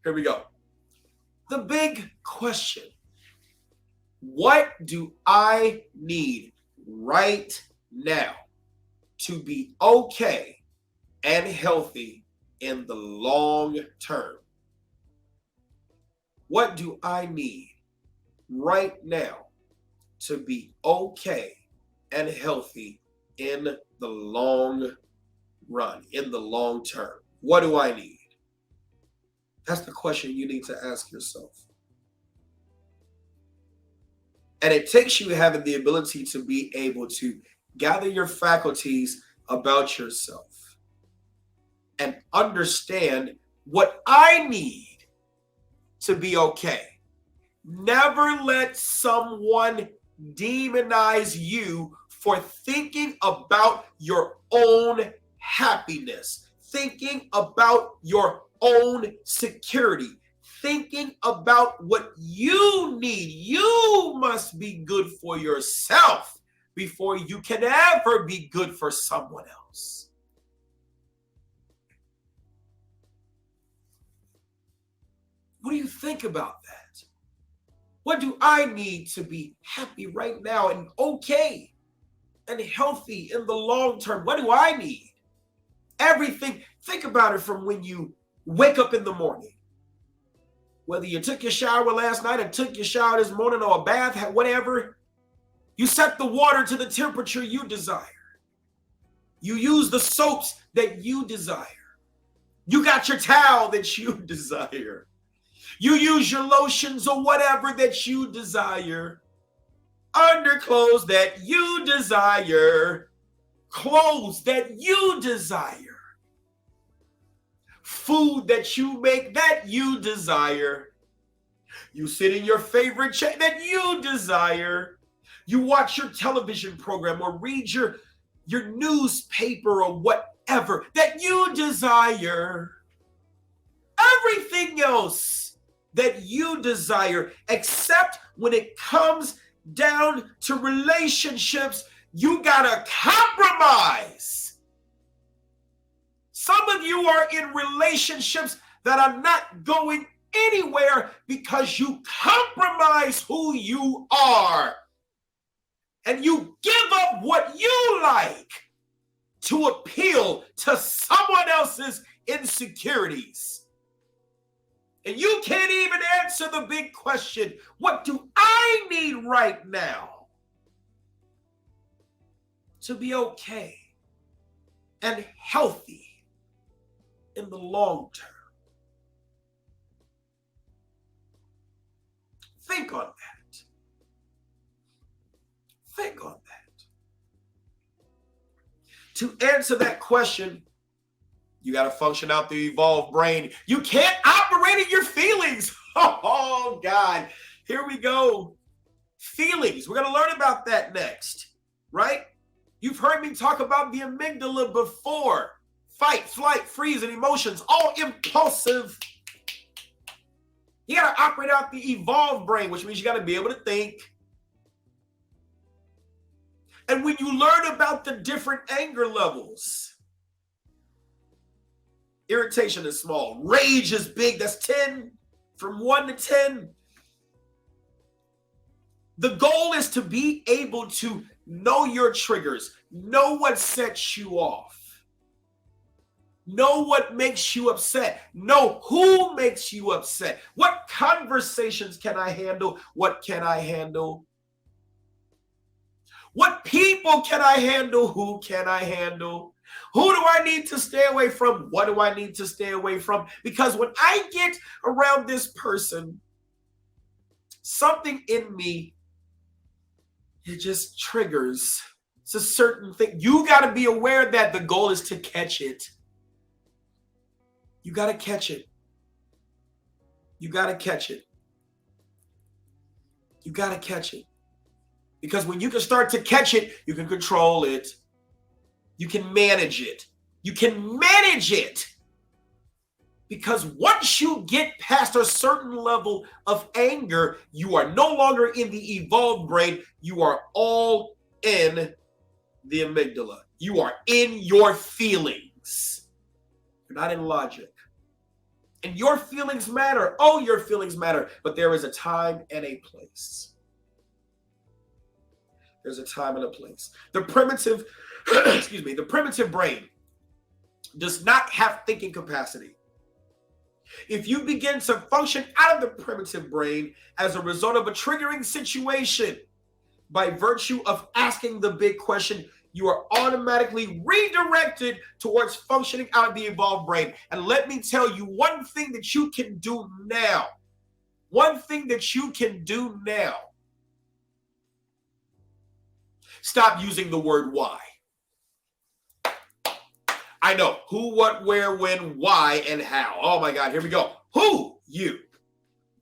Here we go. The big question. What do I need right now to be okay and healthy in the long term? What do I need right now to be okay and healthy in the long run, in the long term? What do I need? That's the question you need to ask yourself. And it takes you having the ability to be able to gather your faculties about yourself and understand what I need to be okay. Never let someone demonize you for thinking about your own happiness, thinking about your own security, thinking about what you need. You must be good for yourself before you can ever be good for someone else. What do you think about that? What do I need to be happy right now and okay and healthy in the long term? What do I need? Everything. Think about it from when you wake up in the morning. Whether you took your shower last night or took your shower this morning or a bath, whatever, you set the water to the temperature you desire. You use the soaps that you desire. You got your towel that you desire. You use your lotions or whatever that you desire. Underclothes that you desire. Clothes that you desire. Food that you make that you desire. You sit in your favorite chair that you desire. You watch your television program or read your newspaper or whatever that you desire. Everything else that you desire, except when it comes down to relationships, you gotta compromise. Some of you are in relationships that are not going anywhere because you compromise who you are. And you give up what you like to appeal to someone else's insecurities. And you can't even answer the big question, what do I need right now to be okay and healthy in the long term? Think on that. Think on that. To answer that question, you got to function out the evolved brain. You can't operate in your feelings. Oh, God. Here we go. Feelings. We're going to learn about that next, right? You've heard me talk about the amygdala before. Fight, flight, freeze, and emotions, all impulsive. You got to operate out the evolved brain, which means you got to be able to think. And when you learn about the different anger levels, irritation is small. Rage is big. That's 10, from 1 to 10. The goal is to be able to know your triggers, know what sets you off, know what makes you upset, know who makes you upset. What conversations can I handle? What can I handle? What people can I handle? Who can I handle? Who do I need to stay away from? What do I need to stay away from? Because when I get around this person, something in me, it just triggers. It's a certain thing. You got to be aware that the goal is to catch it. You got to catch it. You got to catch it. You got to catch it. Because when you can start to catch it, you can control it. You can manage it. You can manage it. Because once you get past a certain level of anger, you are no longer in the evolved brain. You are all in the amygdala. You are in your feelings. You're not in logic. And your feelings matter. Oh, your feelings matter. But there is a time and a place. There's a time and a place. The primitive, excuse me, the primitive brain does not have thinking capacity. If you begin to function out of the primitive brain as a result of a triggering situation, by virtue of asking the big question, you are automatically redirected towards functioning out of the evolved brain. And let me tell you one thing that you can do now. One thing that you can do now. Stop using the word why. I know who, what, where, when, why, and how. Oh my God, here we go. Who, you.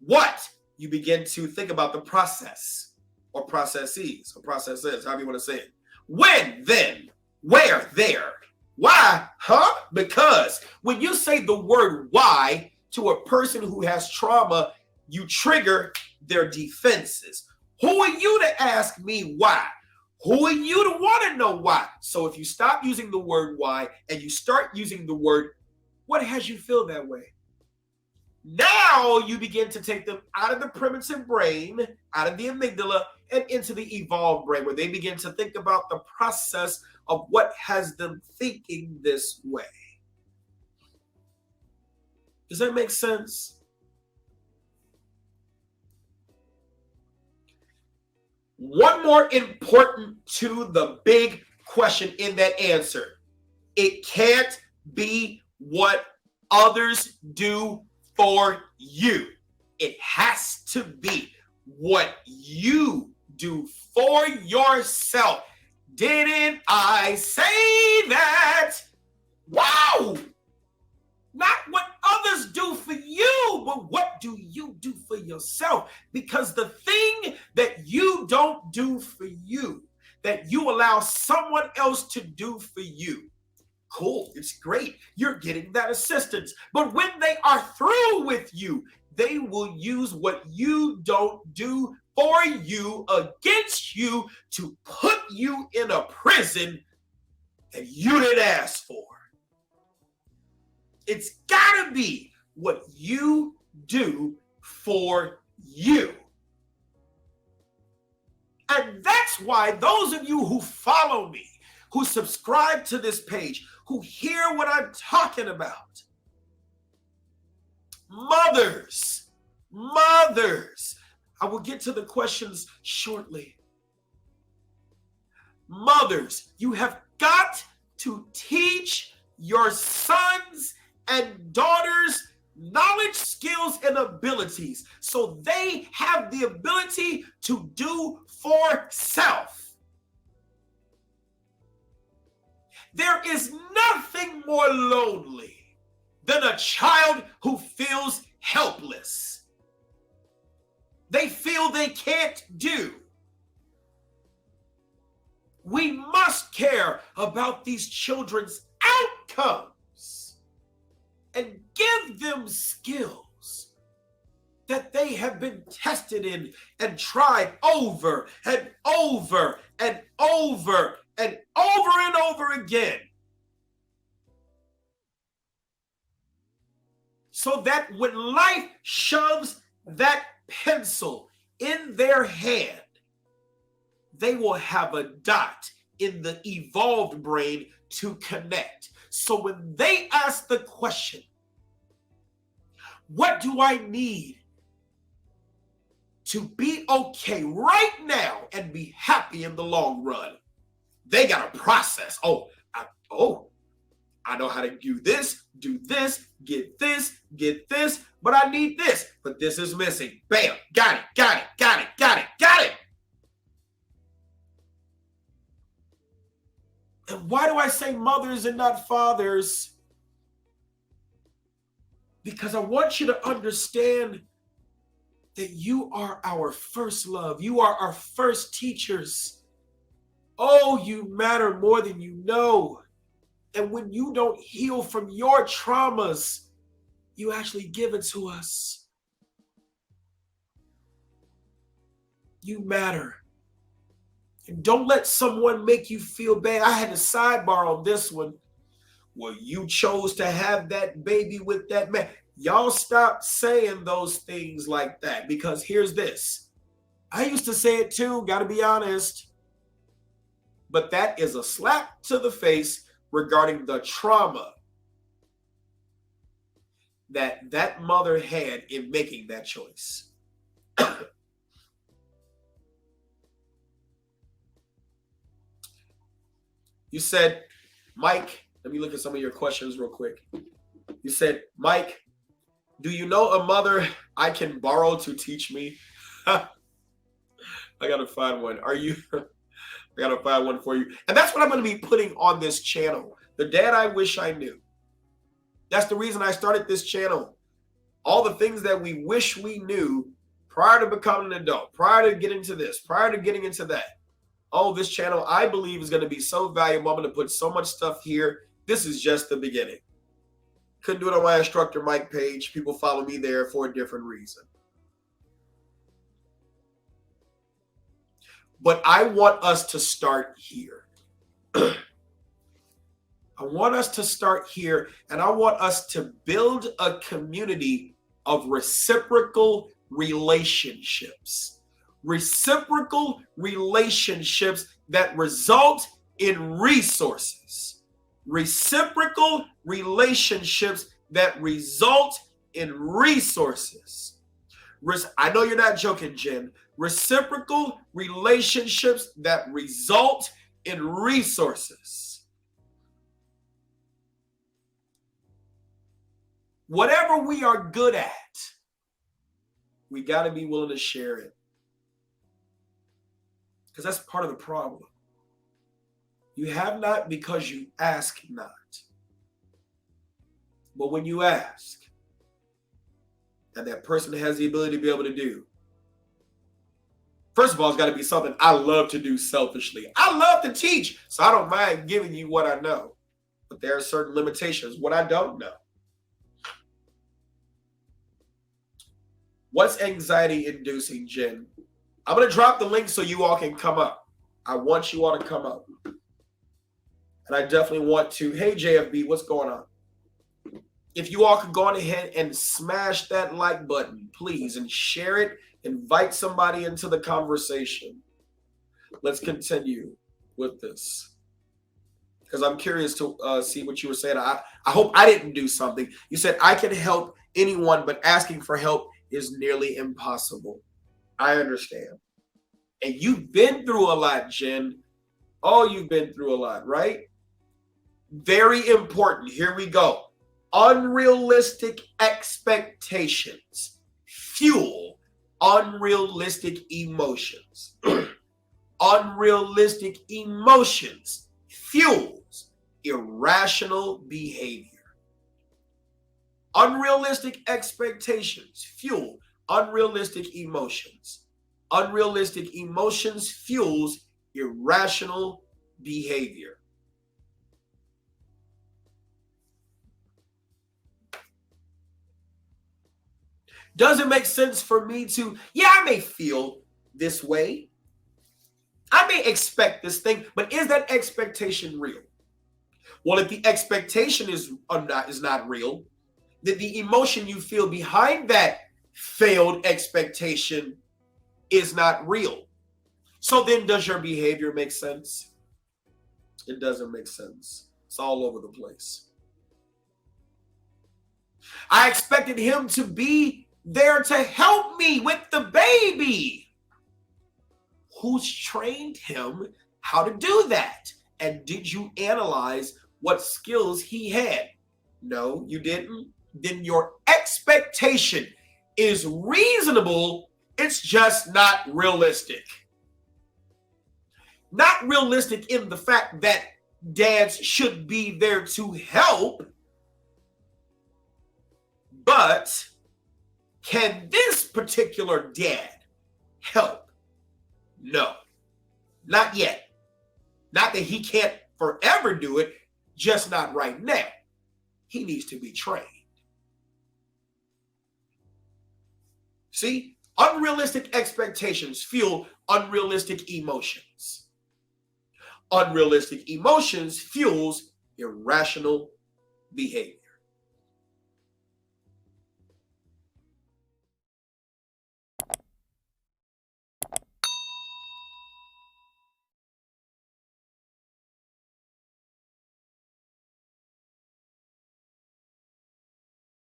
What, you begin to think about the process or processes or processes, however you want to say it. When, then, where, there. Why, huh? Because when you say the word why to a person who has trauma, you trigger their defenses. Who are you to ask me why? Who are you to want to know why? So if you stop using the word why and you start using the word, what has you feel that way? Now you begin to take them out of the primitive brain, out of the amygdala, and into the evolved brain, where they begin to think about the process of what has them thinking this way. Does that make sense? One more important to the big question in that answer. It can't be what others do for you. It has to be what you do for yourself. Didn't I say that? Wow! Not what others do for you, but what do you do for yourself? Because the thing that you don't do for you, that you allow someone else to do for you, cool, it's great. You're getting that assistance. But when they are through with you, they will use what you don't do for you against you to put you in a prison that you didn't ask for. It's gotta be what you do for you. And that's why those of you who follow me, who subscribe to this page, who hear what I'm talking about, mothers, I will get to the questions shortly. Mothers, you have got to teach your sons and daughters knowledge, skills, and abilities so they have the ability to do for self. There is nothing more lonely than a child who feels helpless. They feel they can't do. We must care about these children's outcomes and give them skills that they have been tested in and tried over and over and over and over and over again. So that when life shoves that pencil in their hand, they will have a dot in the evolved brain to connect. So when they ask the question, what do I need to be okay right now and be happy in the long run? They got a process. I know how to do this, get this, but I need this, but this is missing. Bam, got it. And why do I say mothers and not fathers? Because I want you to understand that you are our first love. You are our first teachers. Oh, you matter more than you know. And when you don't heal from your traumas, you actually give it to us. You matter. And don't let someone make you feel bad. I had a sidebar on this one. Well, you chose to have that baby with that man. Y'all stop saying those things like that, because here's this. I used to say it too, got to be honest. But that is a slap to the face regarding the trauma that that mother had in making that choice. You said, Mike, let me look at some of your questions real quick. You said, Mike, do you know a mother I can borrow to teach me? I gotta find one. I gotta find one for you. And that's what I'm gonna be putting on this channel. The dad I wish I knew. That's the reason I started this channel. All the things that we wish we knew prior to becoming an adult, prior to getting to this, prior to getting into that. Oh, this channel, I believe, is going to be so valuable. I'm going to put so much stuff here. This is just the beginning. Couldn't do it on my Instructor Mike page. People follow me there for a different reason. But I want us to start here. I want us to start here, and I want us to build a community of reciprocal relationships. Reciprocal relationships that result in resources. Reciprocal relationships that result in resources. I know you're not joking, Jen. Reciprocal relationships that result in resources. Whatever we are good at, we got to be willing to share it. Because that's part of the problem. You have not because you ask not. But when you ask, and that person has the ability to be able to do, first of all, it's got to be something I love to do selfishly. I love to teach, so I don't mind giving you what I know. But there are certain limitations, what I don't know. What's anxiety inducing, Jen? I'm going to drop the link so you all can come up. I want you all to come up. And I definitely want to, hey, JFB, what's going on? If you all could go on ahead and smash that like button, please, and share it. Invite somebody into the conversation. Let's continue with this. Because I'm curious to see what you were saying. I hope I didn't do something. You said I can help anyone, but asking for help is nearly impossible. I understand. And you've been through a lot, Jen. Oh, you've been through a lot, right? Very important. Here we go. Unrealistic expectations fuel unrealistic emotions. Unrealistic emotions fuels irrational behavior. Unrealistic expectations fuel unrealistic emotions. Unrealistic emotions fuels irrational behavior. Does it make sense for me to, I may feel this way. I may expect this thing, but is that expectation real? Well, if the expectation is not real, then the emotion you feel behind that failed expectation is not real. So then does your behavior make sense? It doesn't make sense. It's all over the place. I expected him to be there to help me with the baby. Who's trained him how to do that? And did you analyze what skills he had? No, you didn't. Then your expectation is reasonable. It's just not realistic. Not realistic in the fact that dads should be there to help, but can this particular dad help? No, not yet. Not that he can't forever do it, just not right now. He needs to be trained. See, unrealistic expectations fuel unrealistic emotions. Unrealistic emotions fuels irrational behavior.